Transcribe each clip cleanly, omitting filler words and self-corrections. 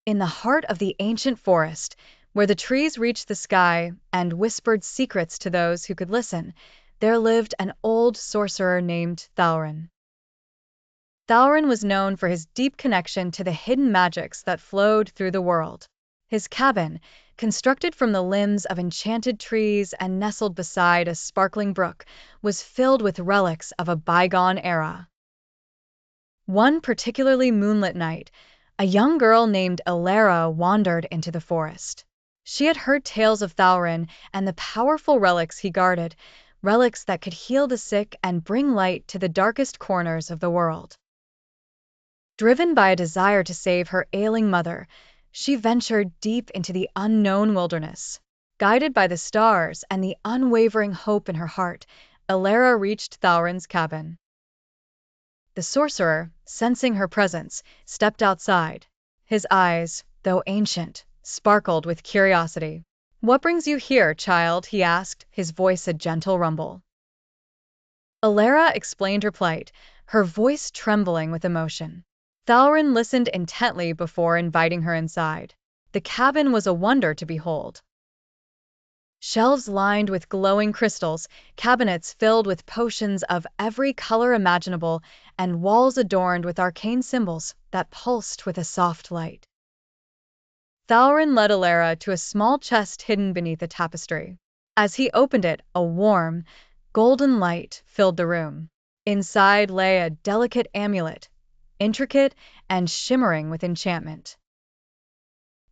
In the heart of the ancient forest, where the trees reached the sky and whispered secrets to those who could listen, there lived an old sorcerer named Thalrin. Thalrin was known for his deep connection to the hidden magics that flowed through the world. His cabin, constructed from the limbs of enchanted trees and nestled beside a sparkling brook, was filled with relics of a bygone era. One particularly moonlit night, a young girl named Elara wandered into the forest. She had heard tales of Thalrin and the powerful relics he guarded, relics that could heal the sick and bring light to the darkest corners of the world. Driven by a desire to save her ailing mother, she ventured deep into the unknown wilderness. Guided by the stars and the unwavering hope in her heart, Elara reached Thalrin's cabin. The sorcerer, sensing her presence, stepped outside. His eyes, though ancient, sparkled with curiosity. "What brings you here, child?" he asked, his voice a gentle rumble. Elara explained her plight, her voice trembling with emotion. Thalrin listened intently before inviting her inside. The cabin was a wonder to behold. Shelves lined with glowing crystals, cabinets filled with potions of every color imaginable, and walls adorned with arcane symbols that pulsed with a soft light. Thalrin led Elara to a small chest hidden beneath a tapestry. As he opened it, a warm, golden light filled the room. Inside lay a delicate amulet, intricate and shimmering with enchantment.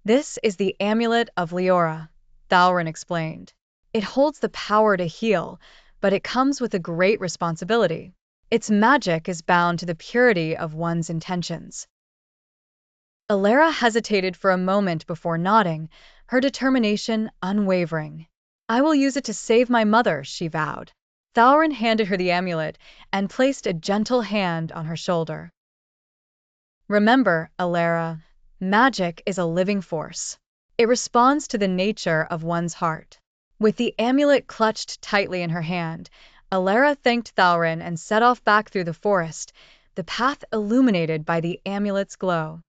"This is the Amulet of Liora," Thalrin explained. "It holds the power to heal, but it comes with a great responsibility. Its magic is bound to the purity of one's intentions." Elara hesitated for a moment before nodding, her determination unwavering. "I will use it to save my mother," she vowed. Thalrin handed her the amulet and placed a gentle hand on her shoulder. "Remember, Elara, magic is a living force. It responds to the nature of one's heart." With the amulet clutched tightly in her hand, Elara thanked Thalrin and set off back through the forest, the path illuminated by the amulet's glow.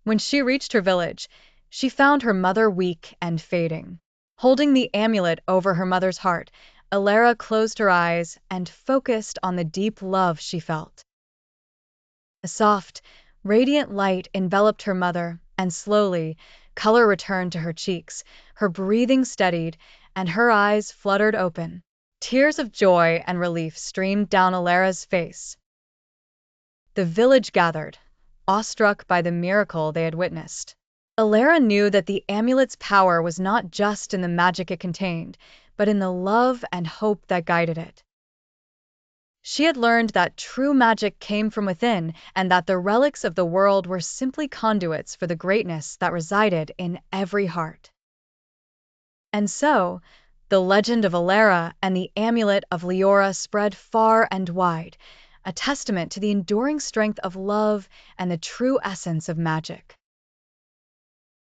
When she reached her village, she found her mother weak and fading. Holding the amulet over her mother's heart, Elara closed her eyes and focused on the deep love she felt. A soft, radiant light enveloped her mother, and slowly, color returned to her cheeks, her breathing steadied, and her eyes fluttered open. Tears of joy and relief streamed down Elara's face. The village gathered, awestruck by the miracle they had witnessed. Elara knew that the amulet's power was not just in the magic it contained, but in the love and hope that guided it. She had learned that true magic came from within, and that the relics of the world were simply conduits for the greatness that resided in every heart. And so, the legend of Elara and the Amulet of Liora spread far and wide, a testament to the enduring strength of love and the true essence of magic.